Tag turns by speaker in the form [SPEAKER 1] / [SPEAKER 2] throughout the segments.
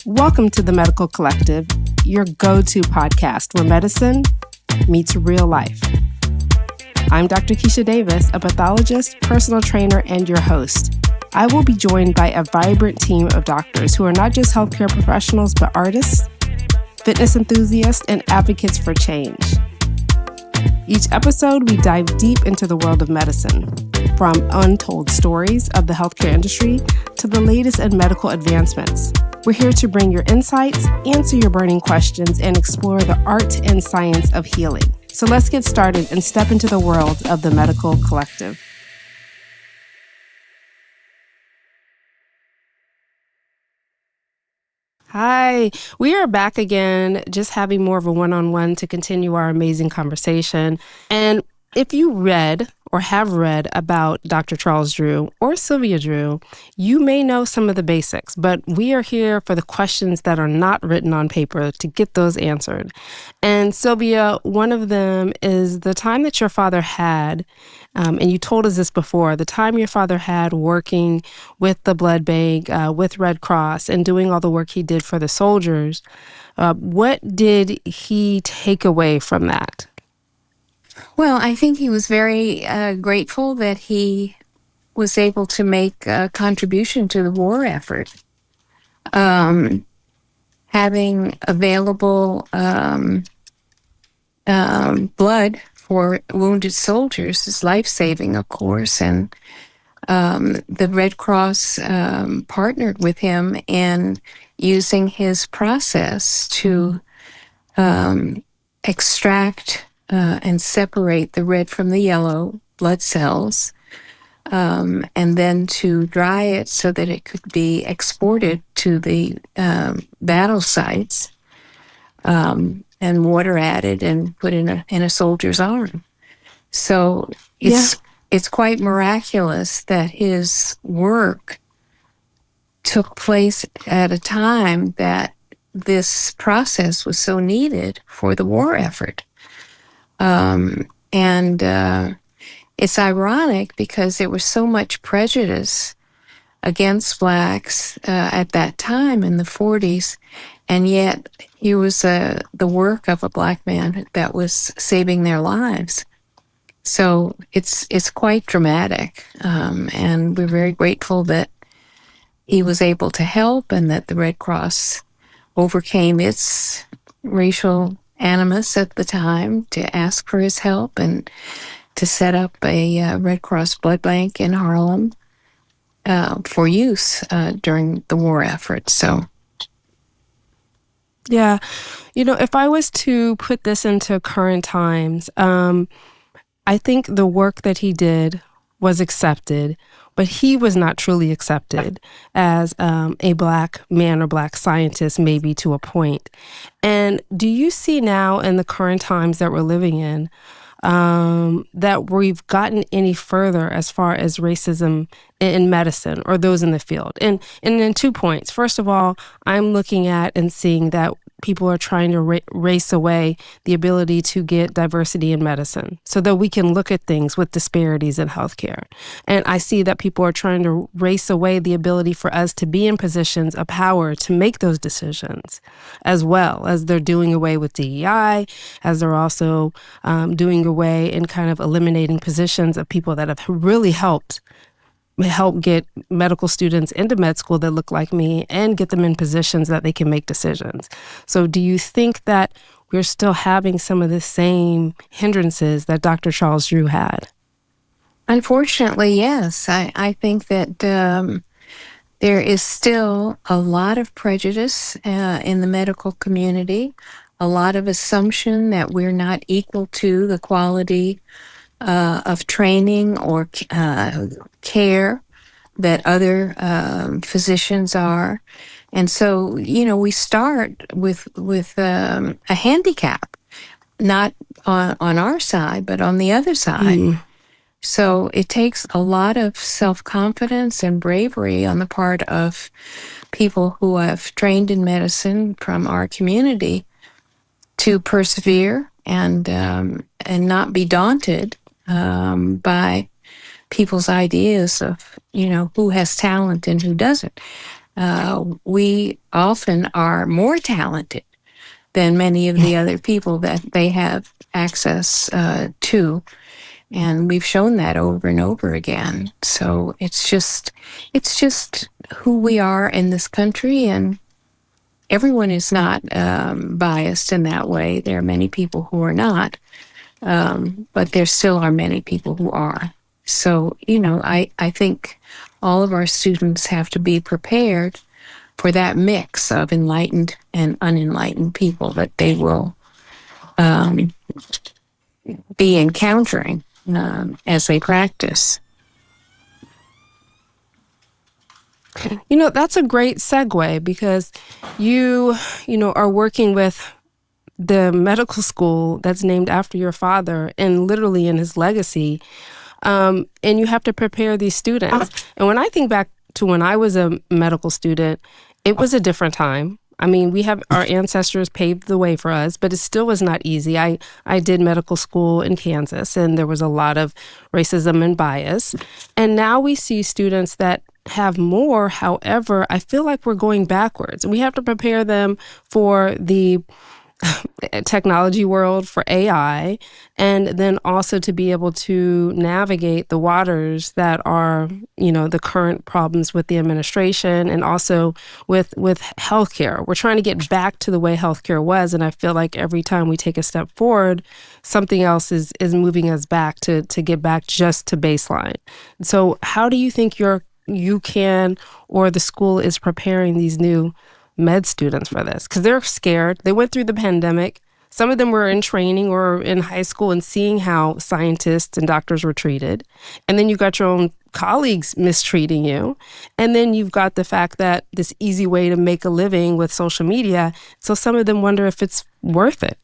[SPEAKER 1] Welcome to the Medical Collective, your go-to podcast where medicine meets real life. I'm Dr. Keisha Davis, a pathologist, personal trainer, and your host. I will be joined by a vibrant team of doctors who are not just healthcare professionals, but artists, fitness enthusiasts, and advocates for change. Each episode, we dive deep into the world of medicine, from untold stories of the healthcare industry to the latest in medical advancements. We're here to bring your insights, answer your burning questions, and explore the art and science of healing. So let's get started and step into the world of the Medical Collective. Hi, we are back again, just having more of a one-on-one to continue our amazing conversation. And if you read or have read about Dr. Charles Drew or Sylvia Drew, you may know some of the basics, but we are here for the questions that are not written on paper to get those answered. And Sylvia, one of them is the time that your father had, and you told us this before, the time your father had working with the blood bank, with Red Cross, and doing all the work he did for the soldiers. What did he take away from that?
[SPEAKER 2] Well, I think he was very grateful that he was able to make a contribution to the war effort. Having available blood for wounded soldiers is life-saving, of course, and the Red Cross partnered with him in using his process to extract and separate the red from the yellow blood cells, and then to dry it so that it could be exported to the battle sites, and water added and put in a soldier's arm. So it's quite miraculous that his work took place at a time that this process was so needed for the war effort. It's ironic because there was so much prejudice against blacks at that time in the 40s, and yet here was the work of a black man that was saving their lives. So it's quite dramatic, and we're very grateful that he was able to help and that the Red Cross overcame its racial animus at the time to ask for his help and to set up a Red Cross blood bank in Harlem for use during the war effort. So,
[SPEAKER 1] yeah, if I was to put this into current times, I think the work that he did was accepted, but he was not truly accepted as a black man or black scientist, maybe to a point. And do you see now in the current times that we're living in that we've gotten any further as far as racism in medicine or those in the field? And in 2 points. First of all, I'm looking at and seeing that people are trying to race away the ability to get diversity in medicine so that we can look at things with disparities in healthcare. And I see that people are trying to race away the ability for us to be in positions of power to make those decisions, as well as they're doing away with DEI, as they're also doing away and kind of eliminating positions of people that have really help get medical students into med school that look like me and get them in positions that they can make decisions. So do you think that we're still having some of the same hindrances that Dr. Charles Drew had?
[SPEAKER 2] Unfortunately, yes. I think that there is still a lot of prejudice in the medical community, a lot of assumption that we're not equal to the quality of training or care that other physicians are. And so, we start with a handicap, not on our side, but on the other side. So it takes a lot of self-confidence and bravery on the part of people who have trained in medicine from our community to persevere and not be daunted by people's ideas of, who has talent and who doesn't. We often are more talented than many of the other people that they have access to. And we've shown that over and over again. So it's just who we are in this country, and everyone is not biased in that way. There are many people who are not, but there still are many people who are. So, I think all of our students have to be prepared for that mix of enlightened and unenlightened people that they will um, be encountering as they practice.
[SPEAKER 1] That's a great segue because you are working with the medical school that's named after your father and literally in his legacy. And you have to prepare these students. And when I think back to when I was a medical student, it was a different time. I mean, we have our ancestors paved the way for us, but it still was not easy. I did medical school in Kansas, and there was a lot of racism and bias. And now we see students that have more. However, I feel like we're going backwards. We have to prepare them for the technology world, for AI, and then also to be able to navigate the waters that are, the current problems with the administration and also with healthcare. We're trying to get back to the way healthcare was, and I feel like every time we take a step forward, something else is moving us back to get back just to baseline. So how do you think you can or the school is preparing these new med students for this? Because they're scared. They went through the pandemic. Some of them were in training or in high school and seeing how scientists and doctors were treated. And then you got your own colleagues mistreating you. And then you've got the fact that this easy way to make a living with social media. So some of them wonder if it's worth it.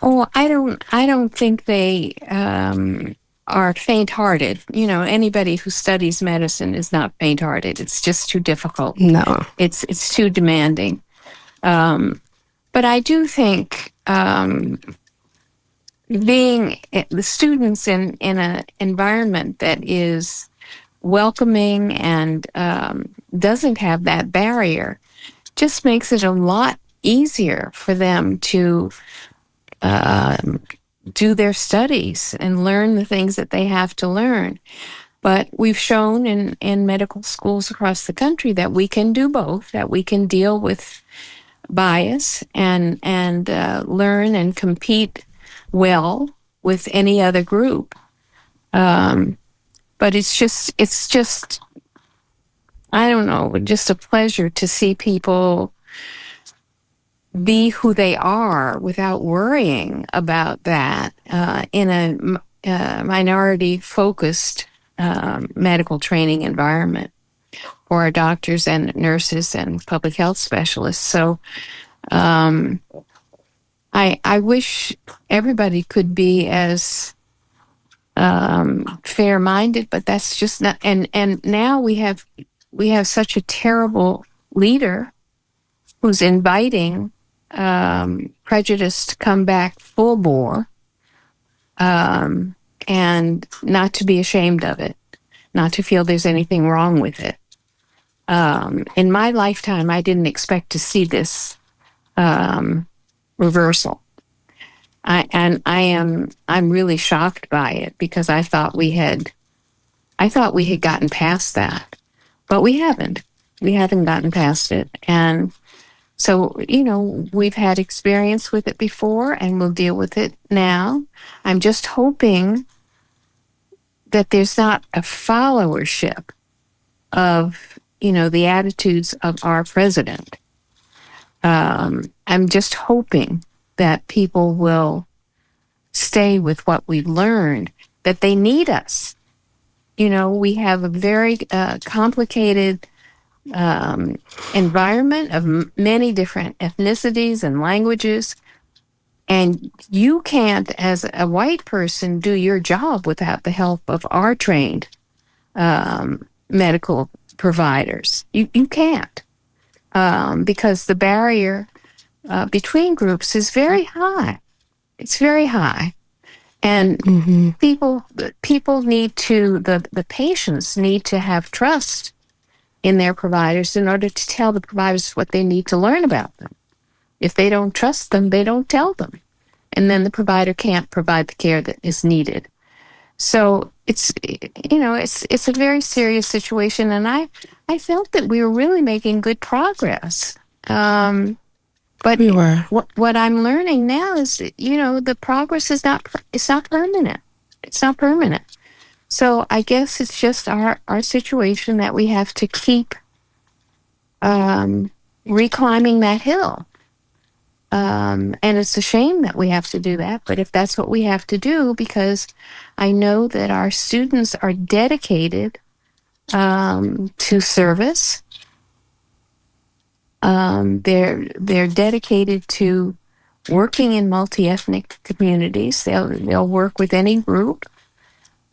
[SPEAKER 2] Oh, I don't think they are faint-hearted. Anybody who studies medicine is not faint-hearted. It's just too difficult.
[SPEAKER 1] No.
[SPEAKER 2] It's too demanding. But I do think being the students in an environment that is welcoming and doesn't have that barrier just makes it a lot easier for them to do their studies and learn the things that they have to learn. But we've shown in medical schools across the country that we can do both, that we can deal with bias and learn and compete well with any other group. But it's just, I don't know, just a pleasure to see people be who they are without worrying about that in a minority-focused medical training environment for our doctors and nurses and public health specialists. So I wish everybody could be as fair-minded, but that's just not. And now we have such a terrible leader who's inviting prejudice to come back full bore, and not to be ashamed of it, not to feel there's anything wrong with it. In my lifetime, I didn't expect to see this reversal. I'm really shocked by it because I thought we had gotten past that, but we haven't. We haven't gotten past it, and so, we've had experience with it before and we'll deal with it now. I'm just hoping that there's not a followership of, the attitudes of our president. I'm just hoping that people will stay with what we've learned, that they need us. We have a very complicated environment of many different ethnicities and languages. And you can't, as a white person, do your job without the help of our trained medical providers. You can't, because the barrier between groups is very high. It's very high. And people need to, the patients need to have trust in their providers in order to tell the providers what they need to learn about them. If they don't trust them, they don't tell them. And then the provider can't provide the care that is needed. So it's a very serious situation, and I felt that we were really making good progress. But
[SPEAKER 1] We were.
[SPEAKER 2] what I'm learning now is that, the progress is not permanent. It's not permanent. So I guess it's just our situation that we have to keep reclimbing that hill. And it's a shame that we have to do that, but if that's what we have to do, because I know that our students are dedicated to service. They're dedicated to working in multi-ethnic communities. They'll work with any group,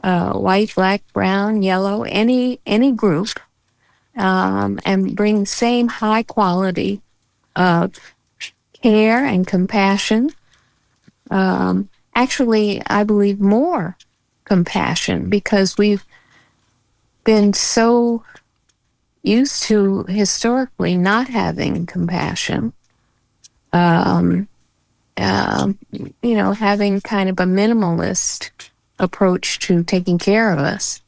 [SPEAKER 2] white, black, brown, yellow, any group, and bring same high quality of care and compassion. Actually, I believe more compassion, because we've been so used to historically not having compassion. Having kind of a minimalist approach to taking care of us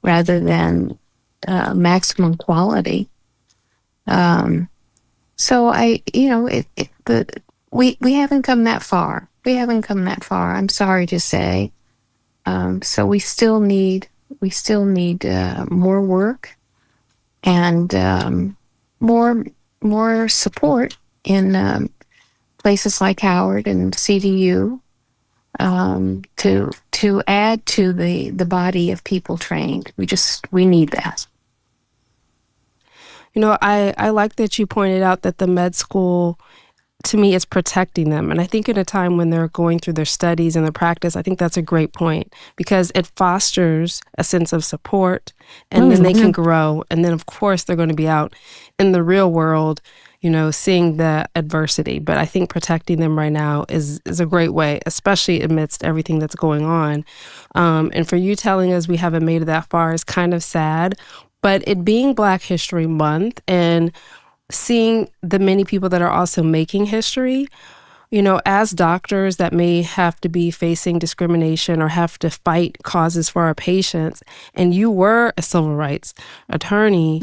[SPEAKER 2] rather than maximum quality. So we haven't come that far. We haven't come that far. I'm sorry to say. So we still need more work and more support in places like Howard and CDU to add to the body of people trained. We need that.
[SPEAKER 1] I like that you pointed out that the med school, to me, is protecting them. And I think in a time when they're going through their studies and their practice, I think that's a great point, because it fosters a sense of support, and then they can grow. And then, of course, they're going to be out in the real world, seeing the adversity. But I think protecting them right now is a great way, especially amidst everything that's going on. And for you telling us we haven't made it that far is kind of sad. But it being Black History Month and seeing the many people that are also making history, as doctors that may have to be facing discrimination or have to fight causes for our patients, and you were a civil rights attorney,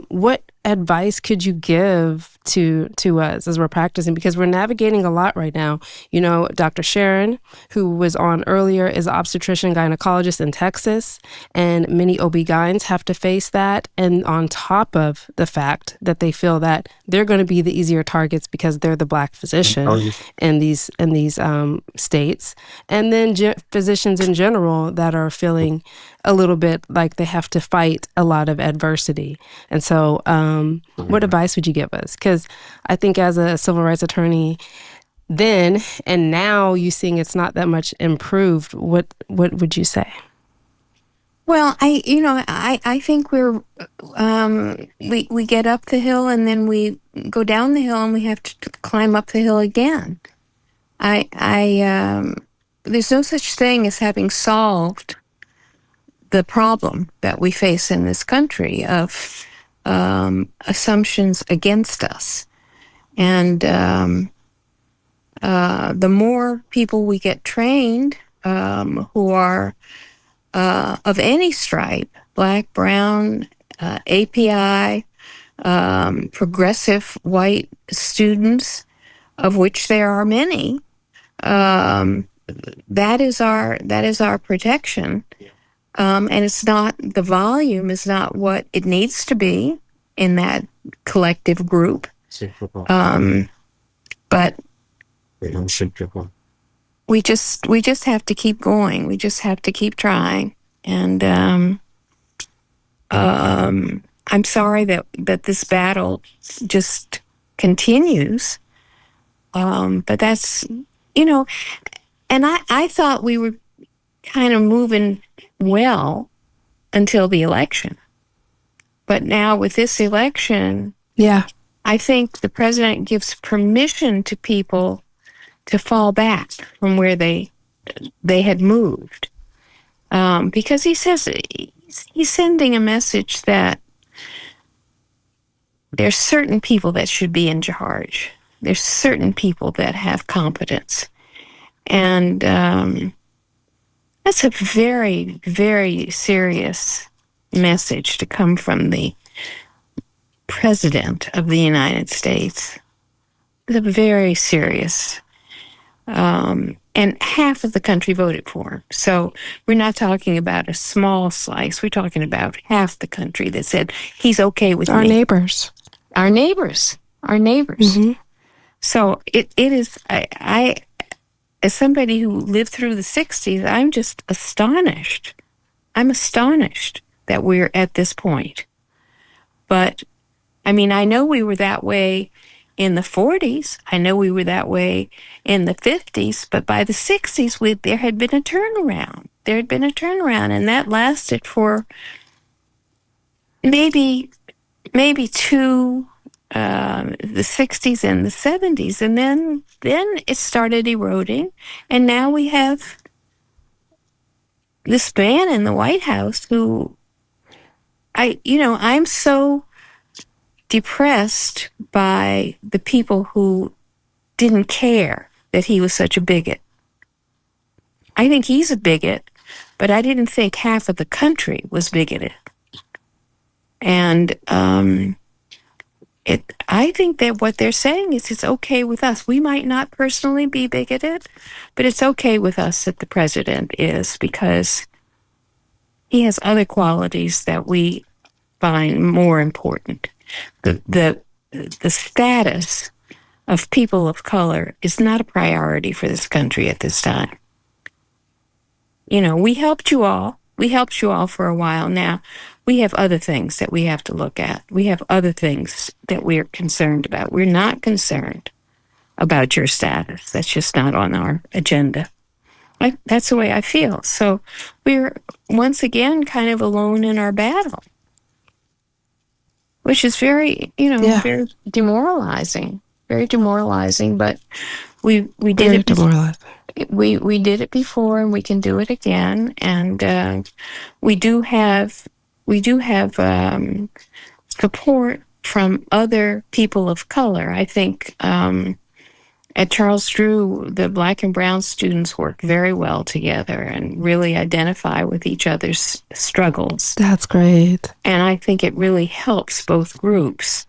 [SPEAKER 1] what advice could you give to us as we're practicing? Because we're navigating a lot right now. Dr. Sharon, who was on earlier, is an obstetrician gynecologist in Texas, and many OB-GYNs have to face that. And on top of the fact that they feel that they're going to be the easier targets because they're the Black physician in these states, and then physicians in general that are feeling a little bit like they have to fight a lot of adversity. And so what advice would you give us? Because I think as a civil rights attorney then and now, you seeing it's not that much improved, what would you say?
[SPEAKER 2] Well, I think we get up the hill and then we go down the hill and we have to climb up the hill again. There's no such thing as having solved the problem that we face in this country of assumptions against us. And the more people we get trained who are of any stripe, Black, brown, API, progressive white students, of which there are many, that is our protection. And the volume is not what it needs to be in that collective group. But we just have to keep going. We just have to keep trying. And I'm sorry that this battle just continues. But that's, and I thought we were kind of moving well until the election. But now with this election, I think the president gives permission to people to fall back from where they had moved. Because he says he's sending a message that there's certain people that should be in charge. There's certain people that have competence. And that's a very, very serious message to come from the President of the United States. It's a very serious. And half of the country voted for him. So we're not talking about a small slice. We're talking about half the country that said he's okay with
[SPEAKER 1] our
[SPEAKER 2] me.
[SPEAKER 1] neighbors.
[SPEAKER 2] Our neighbors. Our neighbors.
[SPEAKER 1] Mm-hmm.
[SPEAKER 2] So it is, I, as somebody who lived through the 60s, I'm just astonished. I'm astonished that we're at this point. But, I mean, I know we were that way in the 40s. I know we were that way in the 50s. But by the 60s, there had been a turnaround. There had been a turnaround, and that lasted for maybe two, the 60s and the 70s. And then it started eroding. And now we have this man in the White House who, I'm so depressed by the people who didn't care that he was such a bigot. I think he's a bigot, but I didn't think half of the country was bigoted. And I think that what they're saying is it's okay with us. We might not personally be bigoted, but it's okay with us that the president is, because he has other qualities that we find more important. The status of people of color is not a priority for this country at this time. We helped you all. We helped you all for a while. Now, we have other things that we have to look at. We have other things that we're concerned about. We're not concerned about your status. That's just not on our agenda. That's the way I feel. So we're once again kind of alone in our battle, which is very, very demoralizing. Very demoralizing. But we did it.
[SPEAKER 1] Demoralizing.
[SPEAKER 2] We did it before, and we can do it again. And we do have support from other people of color. I think at Charles Drew, the Black and Brown students work very well together and really identify with each other's struggles.
[SPEAKER 1] That's great.
[SPEAKER 2] And I think it really helps both groups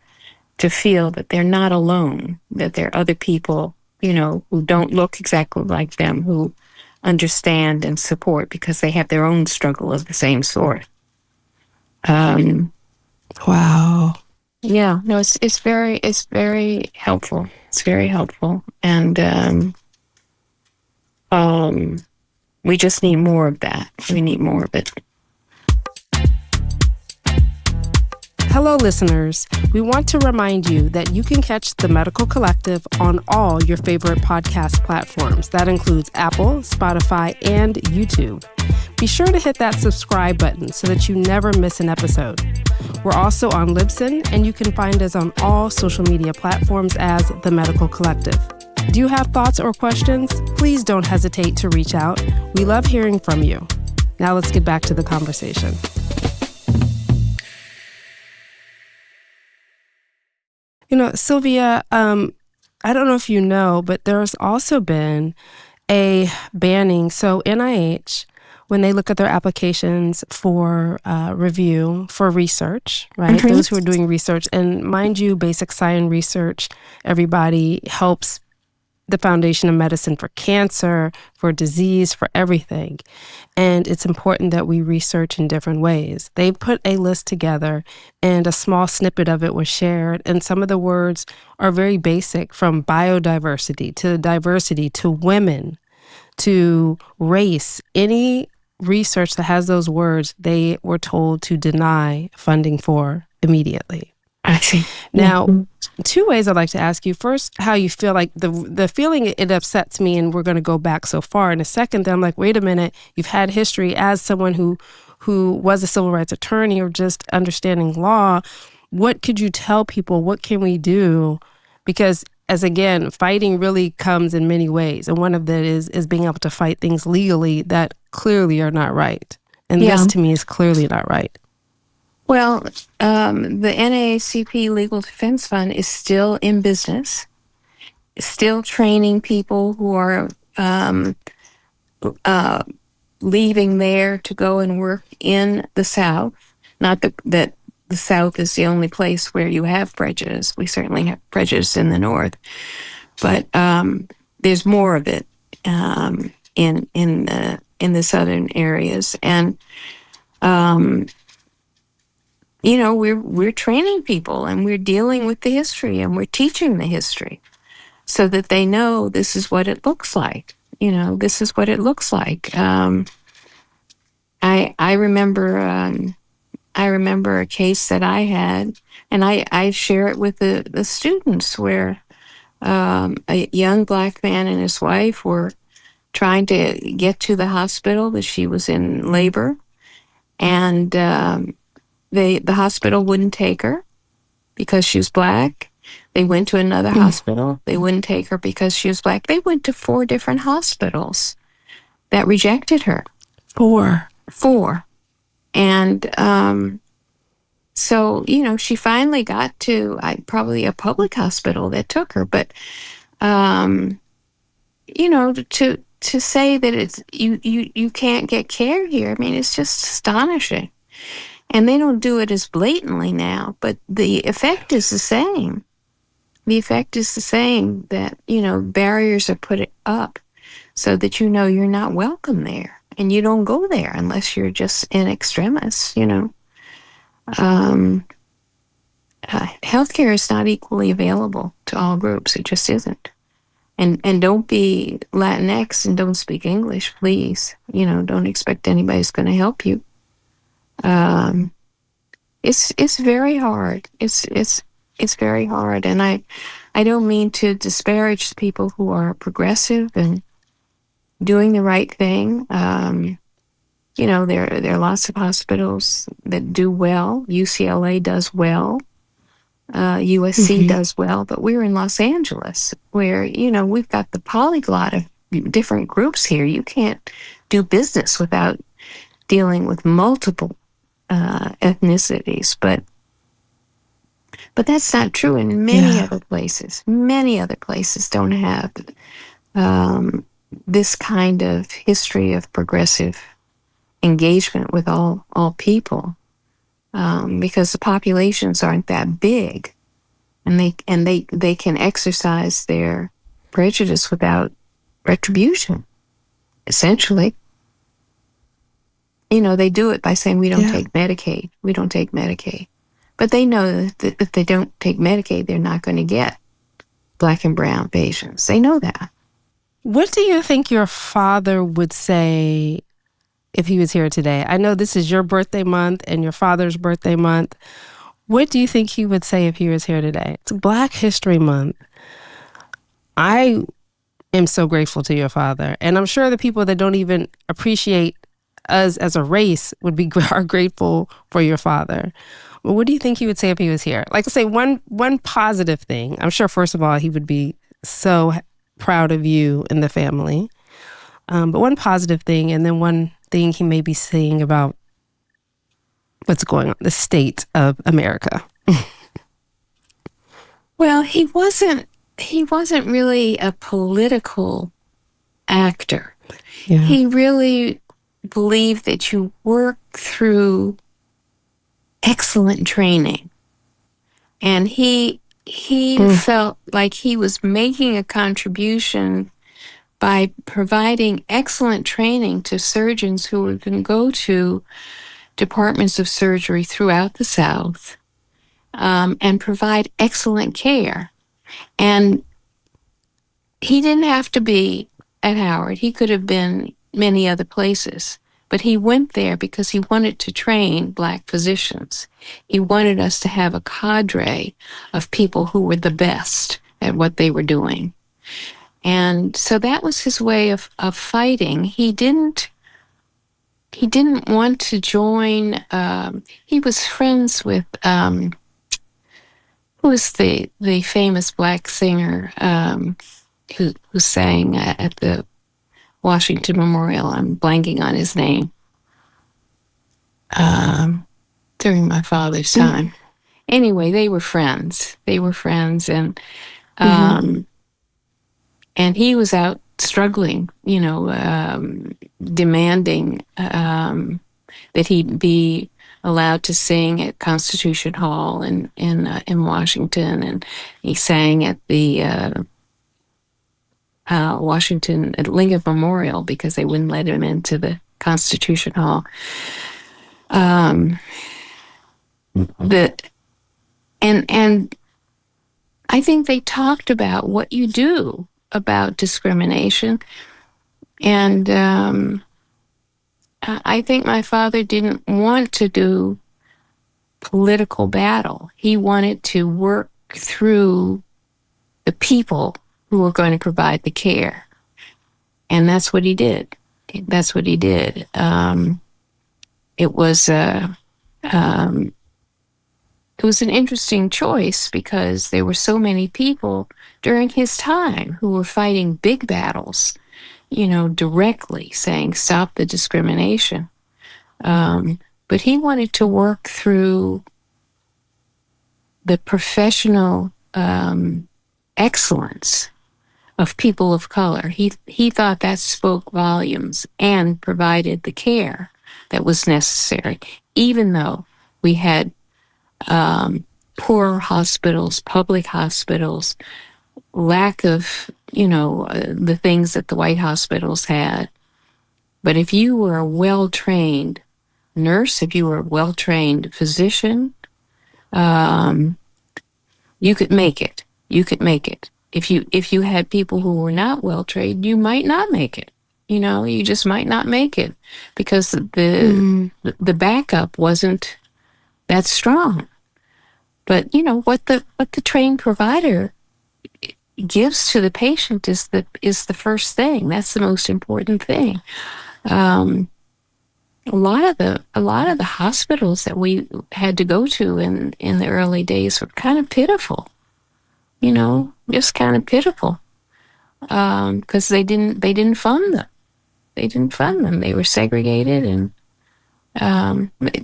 [SPEAKER 2] to feel that they're not alone, that there are other people, who don't look exactly like them, who understand and support because they have their own struggle of the same sort.
[SPEAKER 1] Wow.
[SPEAKER 2] Yeah, no, it's very helpful. It's very helpful, and we just need more of that. We need more of it.
[SPEAKER 1] Hello, listeners. We want to remind you that you can catch The Medical Collective on all your favorite podcast platforms. That includes Apple, Spotify, and YouTube. Be sure to hit that subscribe button so that you never miss an episode. We're also on Libsyn, and you can find us on all social media platforms as The Medical Collective. Do you have thoughts or questions? Please don't hesitate to reach out. We love hearing from you. Now let's get back to the conversation. Sylvia, I don't know if you know, but there's also been a banning. So NIH, when they look at their applications for review for research, right? Mm-hmm. Those who are doing research, and mind you, basic science research, everybody helps the foundation of medicine for cancer, for disease, for everything. And it's important that we research in different ways. They put a list together and a small snippet of it was shared. And some of the words are very basic, from biodiversity to diversity to women to race. Any research that has those words, they were told to deny funding for immediately.
[SPEAKER 2] I see.
[SPEAKER 1] Now, two ways I'd like to ask you. First, how you feel. Like the feeling, it upsets me, and we're going to go back so far. And a second, then I'm like, wait a minute, you've had history as someone who was a civil rights attorney or just understanding law. What could you tell people? What can we do? Because as again, fighting really comes in many ways. And one of that is being able to fight things legally that clearly are not right. And this to me is clearly not right.
[SPEAKER 2] Well, the NAACP Legal Defense Fund is still in business, still training people who are uh, leaving there to go and work in the South. Not that the South is the only place where you have prejudice. We certainly have prejudice in the North, but there's more of it in the southern areas, and we're training people, and we're dealing with the history, and we're teaching the history, so that they know this is what it looks like. This is what it looks like. I remember a case that I had, and I share it with the students, where a young Black man and his wife were trying to get to the hospital, that she was in labor, and the hospital wouldn't take her because she was Black. They went to another hospital. They wouldn't take her because she was Black. They went to 4 different hospitals that rejected her.
[SPEAKER 1] 4.
[SPEAKER 2] 4. And so, she finally got to probably a public hospital that took her. But, to say that it's you can't get care here, I mean, it's just astonishing. And they don't do it as blatantly now, but the effect is the same. The effect is the same, that, barriers are put up so that you're not welcome there, and you don't go there unless you're just in extremis. Healthcare is not equally available to all groups. It just isn't. And don't be Latinx and don't speak English, please. Don't expect anybody's going to help you. It's very hard. It's very hard, and I don't mean to disparage people who are progressive and doing the right thing. There are lots of hospitals that do well. UCLA does well. USC does well, but we're in Los Angeles, where we've got the polyglot of different groups here. You can't do business without dealing with multiple ethnicities, but that's not true in many other places. Many other places don't have this kind of history of progressive engagement with all people, because the populations aren't that big, and they can exercise their prejudice without retribution. Essentially, they do it by saying we don't take Medicaid. We don't take Medicaid. But they know that if they don't take Medicaid, they're not going to get Black and brown patients. They know that.
[SPEAKER 1] What do you think your father would say if he was here today? I know this is your birthday month and your father's birthday month. What do you think he would say if he was here today? It's Black History Month. I am so grateful to your father. And I'm sure the people that don't even appreciate us as a race are grateful for your father. Well, what do you think he would say if he was here? Like I say, one positive thing. I'm sure, first of all, he would be so proud of you and the family. But one positive thing, and then one thing he may be saying about what's going on, the state of America.
[SPEAKER 2] Well, he wasn't really a political actor. Yeah. He really believed that you work through excellent training. And he felt like he was making a contribution by providing excellent training to surgeons who were going to go to departments of surgery throughout the South, and provide excellent care. And he didn't have to be at Howard. He could have been many other places. But he went there because he wanted to train Black physicians. He wanted us to have a cadre of people who were the best at what they were doing. And so that was his way of fighting. He didn't want to join. He was friends with who was the famous Black singer who sang at the Washington Memorial. I'm blanking on his name. during my father's time. Anyway, they were friends. They were friends,
[SPEAKER 1] Mm-hmm.
[SPEAKER 2] um, and he was out struggling, demanding that he be allowed to sing at Constitution Hall in Washington, and he sang at the Washington at Lincoln Memorial because they wouldn't let him into the Constitution Hall. The and I think they talked about what you do about discrimination, and I think my father didn't want to do political battle. He wanted to work through the people who were going to provide the care, and that's what he did. That's what he did. It was it was an interesting choice because there were so many people during his time who were fighting big battles, directly saying stop the discrimination. But he wanted to work through the professional excellence of people of color. He thought that spoke volumes and provided the care that was necessary, even though we had poor hospitals, public hospitals, lack of, the things that the white hospitals had. But if you were a well-trained nurse, if you were a well-trained physician, you could make it. You could make it. If you had people who were not well-trained, you might not make it. You just might not make it because the backup wasn't that strong. But what the trained provider gives to the patient is the first thing. That's the most important thing. A lot of the hospitals that we had to go to in the early days were kind of pitiful. Just kind of pitiful because they didn't fund them. They didn't fund them. They were segregated and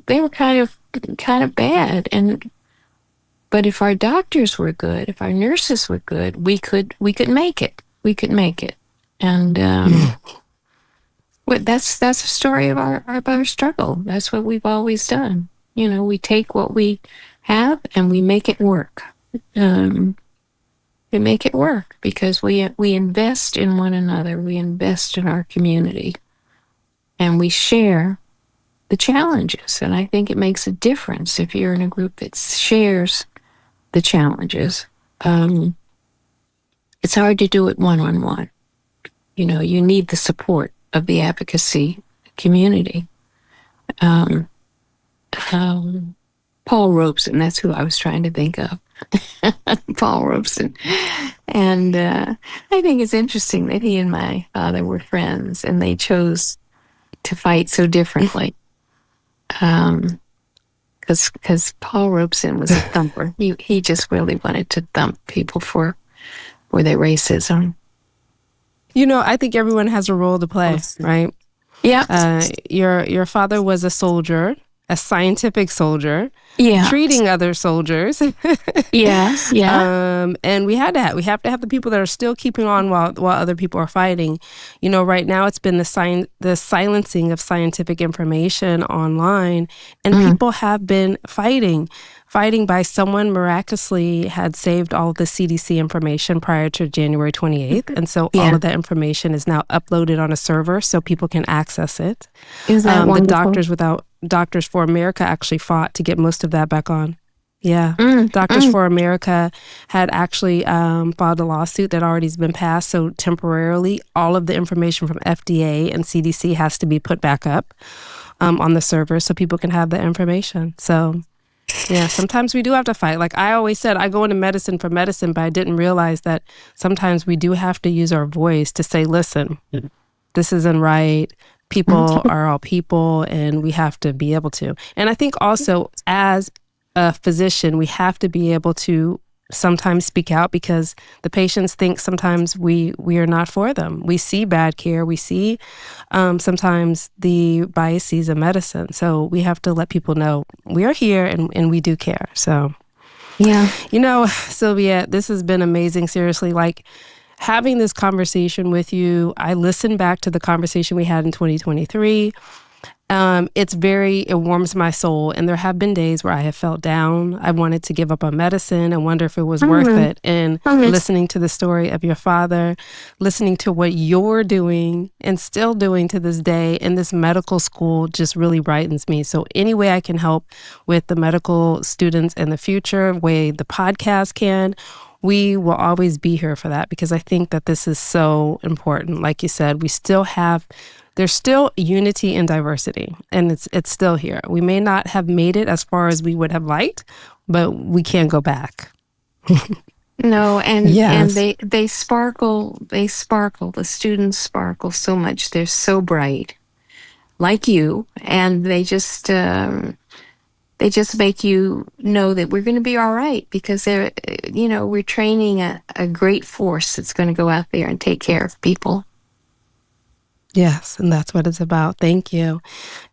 [SPEAKER 2] they were kind of bad. But if our doctors were good, if our nurses were good, we could make it. We could make it. And that's a story of our struggle. That's what we've always done. We take what we have and we make it work. We make it work because we invest in one another. We invest in our community, and we share the challenges. And I think it makes a difference if you're in a group that shares the challenges. It's hard to do it one-on-one. You need the support of the advocacy community. Paul Robeson, that's who I was trying to think of. Paul Robeson. And I think it's interesting that he and my father were friends and they chose to fight so differently. Because Paul Robeson was a thumper. He just really wanted to thump people for their racism.
[SPEAKER 1] I think everyone has a role to play, right?
[SPEAKER 2] Yeah.
[SPEAKER 1] Your father was a soldier, a scientific soldier, treating other soldiers.
[SPEAKER 2] Yes, yeah.
[SPEAKER 1] And we have to have the people that are still keeping on while other people are fighting. Right now it's been the silencing of scientific information online, and people have been fighting by someone miraculously had saved all of the CDC information prior to January 28th. And so all of that information is now uploaded on a server so people can access it.
[SPEAKER 2] Is that wonderful?
[SPEAKER 1] The Doctors for America actually fought to get most of that back on. Yeah. Doctors for America had actually filed a lawsuit that already has been passed. So temporarily, all of the information from FDA and CDC has to be put back up on the server so people can have the information. So yeah, sometimes we do have to fight. Like I always said, I go into medicine for medicine, but I didn't realize that sometimes we do have to use our voice to say, listen, this isn't right. People are all people, and we have to be able to. And I think also as a physician, we have to be able to sometimes speak out because the patients think sometimes we are not for them. We see bad care. We see sometimes the biases of medicine. So we have to let people know we are here and we do care. So,
[SPEAKER 2] Yeah.
[SPEAKER 1] Sylvia, this has been amazing. Seriously, like having this conversation with you, I listened back to the conversation we had in 2023. It warms my soul. And there have been days where I have felt down. I wanted to give up on medicine and wonder if it was worth it. And listening to the story of your father, listening to what you're doing and still doing to this day in this medical school just really brightens me. So any way I can help with the medical students in the future, way the podcast can, we will always be here for that because I think that this is so important. Like you said, there's still unity in diversity, and it's still here. We may not have made it as far as we would have liked, but we can't go back.
[SPEAKER 2] No, and
[SPEAKER 1] Yes.
[SPEAKER 2] and they sparkle. They sparkle. The students sparkle so much. They're so bright, like you, and they just make you know that we're going to be all right because we're training a great force that's going to go out there and take care of people.
[SPEAKER 1] Yes, and that's what it's about. Thank you.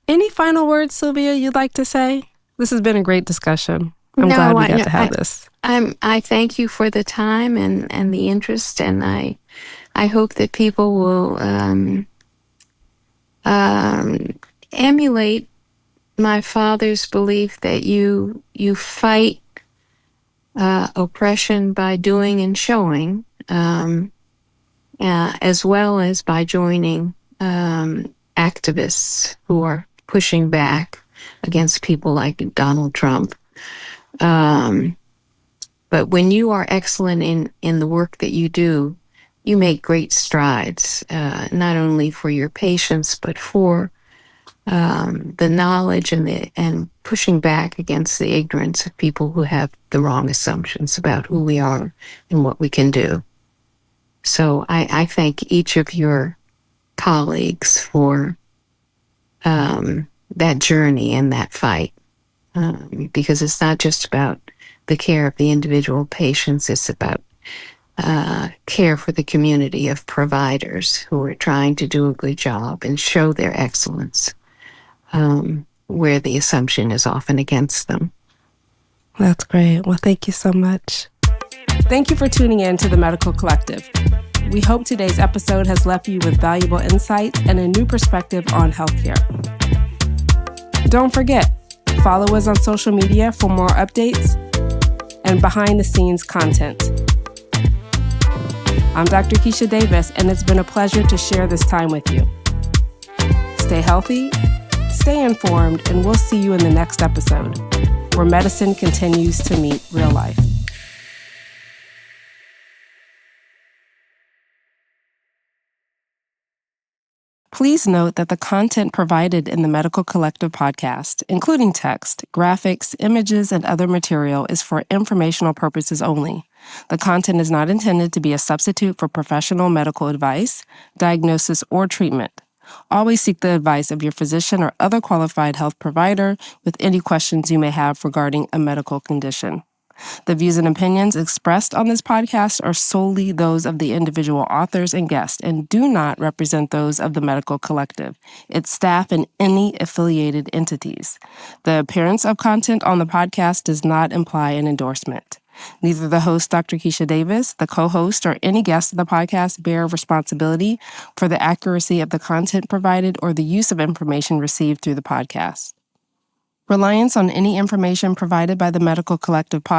[SPEAKER 1] Any final words, Sylvia, you'd like to say? This has been a great discussion. I'm glad we got to have this.
[SPEAKER 2] I thank you for the time and the interest, and I hope that people will emulate my father's belief that you fight oppression by doing and showing, as well as by joining activists who are pushing back against people like Donald Trump. But when you are excellent in the work that you do, you make great strides, not only for your patients, but for the knowledge and pushing back against the ignorance of people who have the wrong assumptions about who we are and what we can do. So I thank each of your colleagues for that journey and that fight, because it's not just about the care of the individual patients, it's about care for the community of providers who are trying to do a good job and show their excellence where the assumption is often against them.
[SPEAKER 1] That's great. Well, thank you so much. Thank you for tuning in to The Medical Collective. We hope today's episode has left you with valuable insights and a new perspective on healthcare. Don't forget, follow us on social media for more updates and behind-the-scenes content. I'm Dr. Keisha Davis, and it's been a pleasure to share this time with you. Stay healthy, stay informed, and we'll see you in the next episode, where medicine continues to meet real life. Please note that the content provided in the Medical Collective podcast, including text, graphics, images, and other material, is for informational purposes only. The content is not intended to be a substitute for professional medical advice, diagnosis, or treatment. Always seek the advice of your physician or other qualified health provider with any questions you may have regarding a medical condition. The views and opinions expressed on this podcast are solely those of the individual authors and guests and do not represent those of the Medical Collective, its staff, and any affiliated entities. The appearance of content on the podcast does not imply an endorsement. Neither the host, Dr. Keisha Davis, the co-host, or any guest of the podcast bear responsibility for the accuracy of the content provided or the use of information received through the podcast. Reliance on any information provided by the Medical Collective podcast